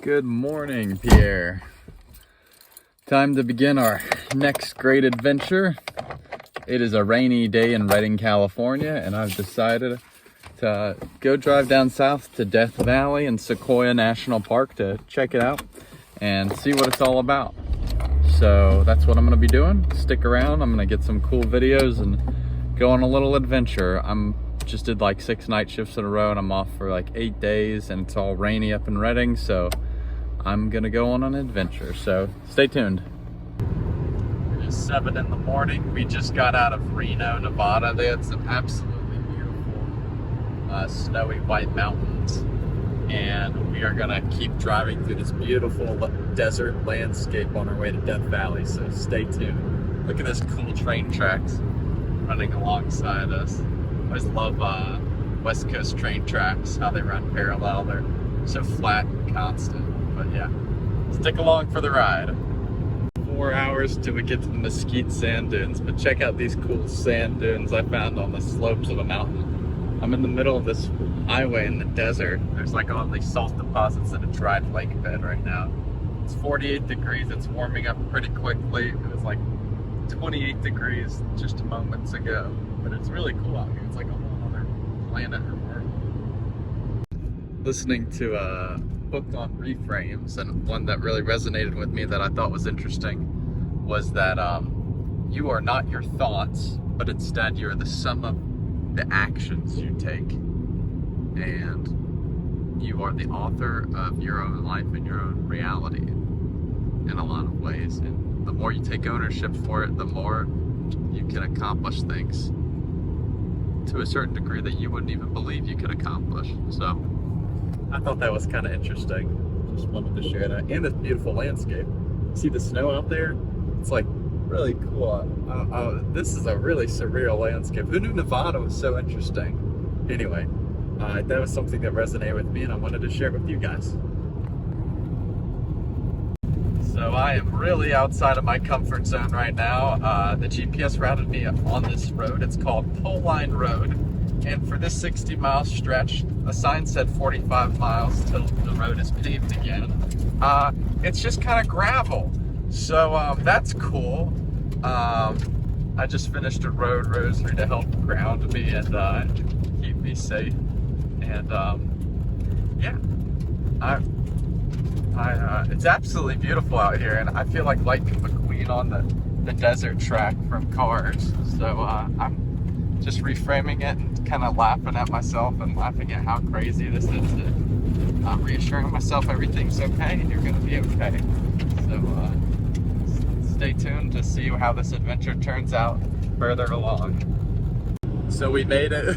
Good morning, Pierre. Time to begin our next great adventure. It is a rainy day in Redding, California, and I've decided to go drive down south to Death Valley and Sequoia National Park to check it out and see what it's all about. So that's what I'm gonna be doing. Stick around, I'm gonna get some cool videos and go on a little adventure. I'm just did like 6 night shifts in a row and I'm off for like 8 days and it's all rainy up in Redding, so I'm gonna go on an adventure, so stay tuned. It is 7 in the morning. We just got out of Reno, Nevada. They had some absolutely beautiful snowy white mountains, and we are gonna keep driving through this beautiful desert landscape on our way to Death Valley, so stay tuned. Look at this cool train tracks running alongside us. I always love West Coast train tracks, how they run parallel. They're so flat and constant. But yeah, stick along for the ride. 4 hours till we get to the Mesquite sand dunes, but check out these cool sand dunes I found on the slopes of a mountain. I'm in the middle of this highway in the desert. There's like all these salt deposits in a dried lake bed right now. It's 48 degrees, it's warming up pretty quickly. It was like 28 degrees just moments ago, but it's really cool out here. It's like a whole other planet or world. Listening to a book on reframes, and one that really resonated with me that I thought was interesting was that you are not your thoughts, but instead you're the sum of the actions you take, and you are the author of your own life and your own reality in a lot of ways. And the more you take ownership for it, the more you can accomplish things to a certain degree that you wouldn't even believe you could accomplish. So I thought that was kind of interesting. Just wanted to share that. And this beautiful landscape. See the snow out there? It's like really cool. This is a really surreal landscape. Who knew Nevada was so interesting? Anyway, that was something that resonated with me and I wanted to share it with you guys. So I am really outside of my comfort zone right now. The GPS routed me on this road. It's called Pole Line Road. And for this 60-mile stretch, a sign said 45 miles till the road is paved again. It's just kind of gravel. So that's cool. I just finished a road rosary to help ground me and keep me safe. And yeah, it's absolutely beautiful out here, and I feel like Lightning McQueen on the desert track from Cars. So I'm just reframing it and kind of laughing at myself and laughing at how crazy this is, and reassuring myself everything's okay and you're gonna be okay. So stay tuned to see how this adventure turns out further along. So we made it.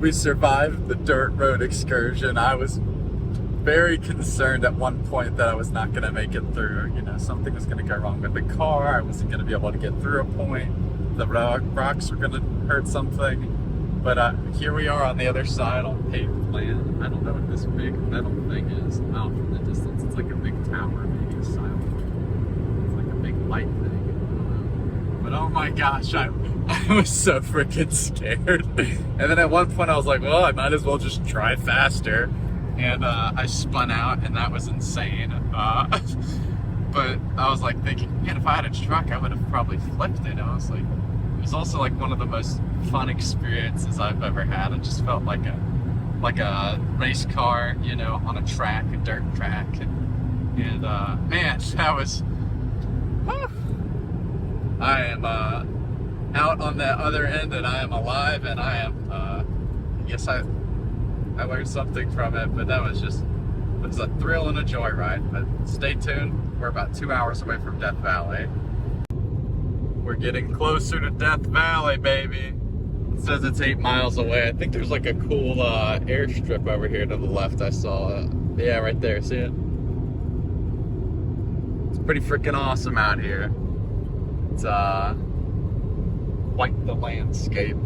We survived the dirt road excursion. I was very concerned at one point that I was not going to make it through. You know, something was going to go wrong with the car. I wasn't going to be able to get through a point. The rocks were going to hurt something. But here we are on the other side on paved land. I don't know what this big metal thing is out from the distance. It's like a big tower, maybe a silent. It's like a big light thing. I don't know. But oh my gosh, I was so freaking scared. And then at one point I was like, well, I might as well just try faster. And I spun out, and that was insane. But I was like thinking, man, if I had a truck, I would have probably flipped it. I was like, it was also like one of the most fun experiences I've ever had. It just felt like a race car, you know, on a track, a dirt track. And man, that was, whew. I am out on the other end, and I am alive, and I am, I guess I learned something from it, but that was a thrill and a joyride. But stay tuned. We're about 2 hours away from Death Valley. We're getting closer to Death Valley, baby. It says it's 8 miles away. I think there's like a cool airstrip over here to the left. I saw yeah, right there. See it? It's pretty freaking awesome out here. It's quite the landscape.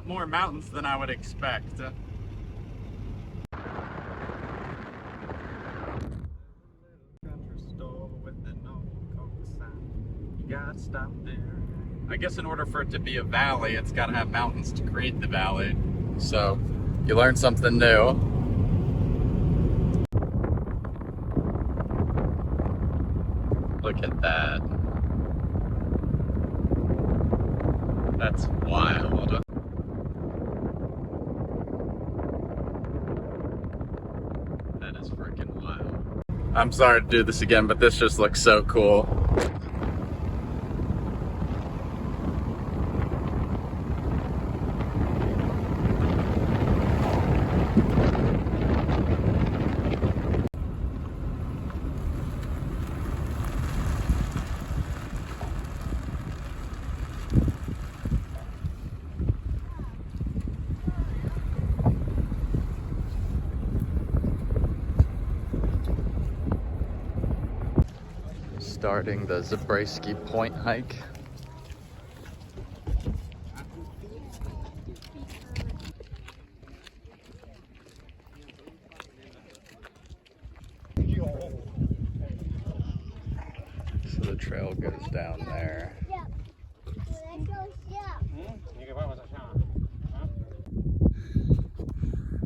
lot more mountains than I would expect. I guess in order for it to be a valley, it's got to have mountains to create the valley. So you learn something new. Look at that. That's wild. That is freaking wild. I'm sorry to do this again, but this just looks so cool. Starting the Zabriskie Point hike. So the trail goes down there.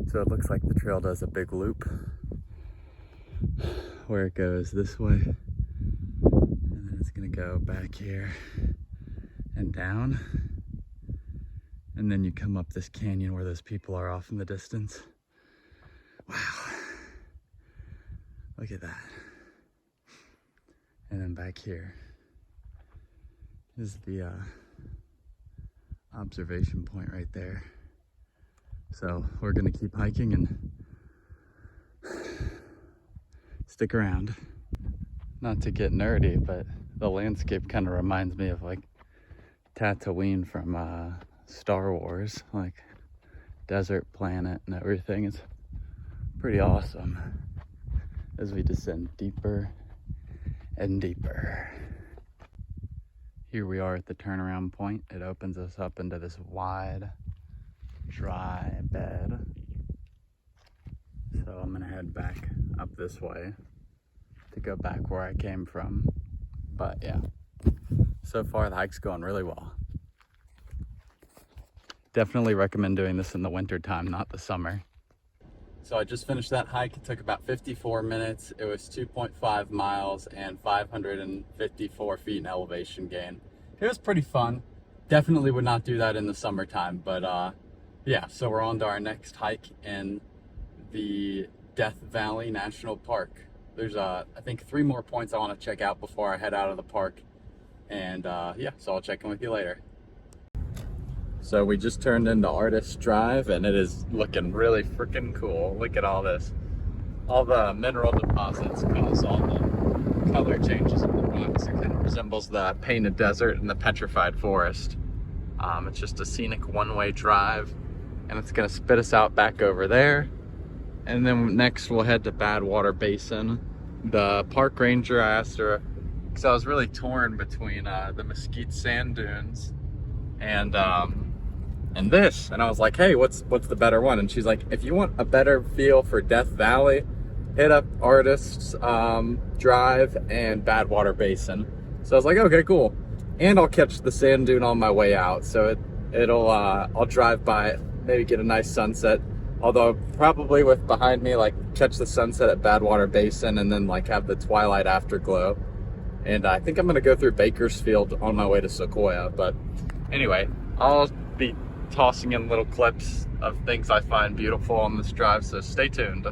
So it looks like the trail does a big loop where it goes this way. It's gonna go back here and down, and then you come up this canyon where those people are off in the distance. Wow, look at that. And then back here is the observation point right there. So we're gonna keep hiking and stick around. Not to get nerdy, but the landscape kind of reminds me of like Tatooine from Star Wars, like desert planet and everything. It's pretty awesome as we descend deeper and deeper. Here we are at the turnaround point. It opens us up into this wide, dry bed. So I'm gonna head back up this way to go back where I came from. But yeah, so far the hike's going really well. Definitely recommend doing this in the winter time, not the summer. So I just finished that hike. It took about 54 minutes. It was 2.5 miles and 554 feet in elevation gain. It was pretty fun. Definitely would not do that in the summertime, but yeah, so we're on to our next hike in the Death Valley National Park. There's I think 3 more points I want to check out before I head out of the park. And yeah, so I'll check in with you later. So we just turned into Artist Drive and it is looking really freaking cool. Look at all this. All the mineral deposits cause all the color changes in the rocks. It kind of resembles the painted desert and the petrified forest. It's just a scenic one-way drive and it's gonna spit us out back over there. And then next we'll head to Badwater Basin. The park ranger, I asked her, because I was really torn between the Mesquite Sand Dunes and this. And I was like, hey, what's the better one? And she's like, if you want a better feel for Death Valley, hit up Artists Drive and Badwater Basin. So I was like, okay, cool. And I'll catch the sand dune on my way out. So I'll drive by it, maybe get a nice sunset. Although probably with behind me, like catch the sunset at Badwater Basin and then like have the twilight afterglow. And I think I'm gonna go through Bakersfield on my way to Sequoia. But anyway, I'll be tossing in little clips of things I find beautiful on this drive, so stay tuned.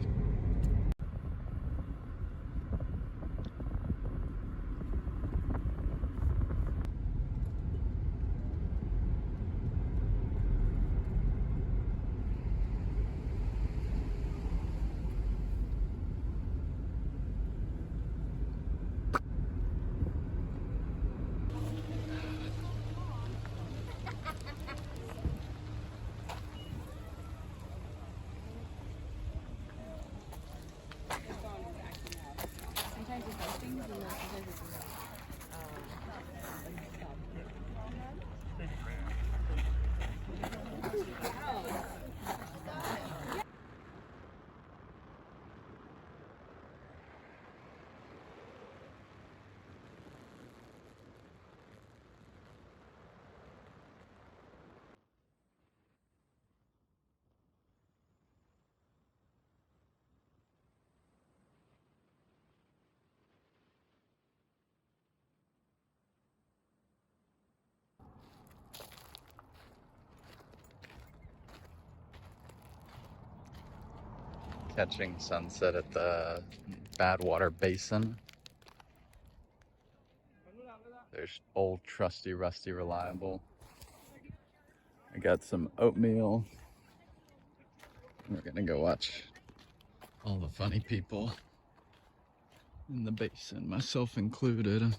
Catching sunset at the Badwater Basin. There's old trusty rusty reliable. I got some oatmeal. We're gonna go watch all the funny people in the basin, myself included.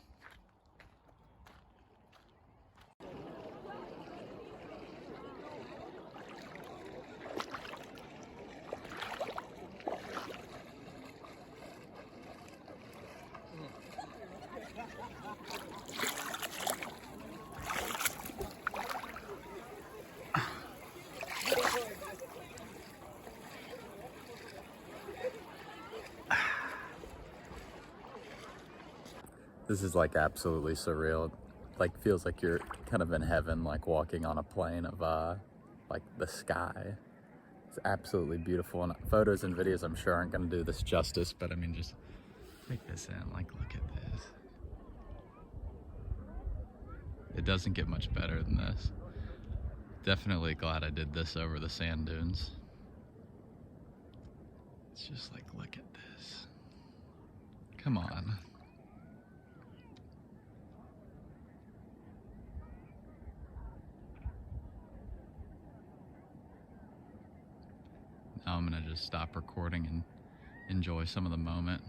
This is like absolutely surreal. Like feels like you're kind of in heaven, like walking on a plane of like the sky. It's absolutely beautiful, and photos and videos I'm sure aren't going to do this justice, but I mean, just take this in. Like, look at this. It doesn't get much better than this. Definitely glad I did this over the sand dunes. It's just like, look at this. Come on. Now I'm gonna just stop recording and enjoy some of the moment.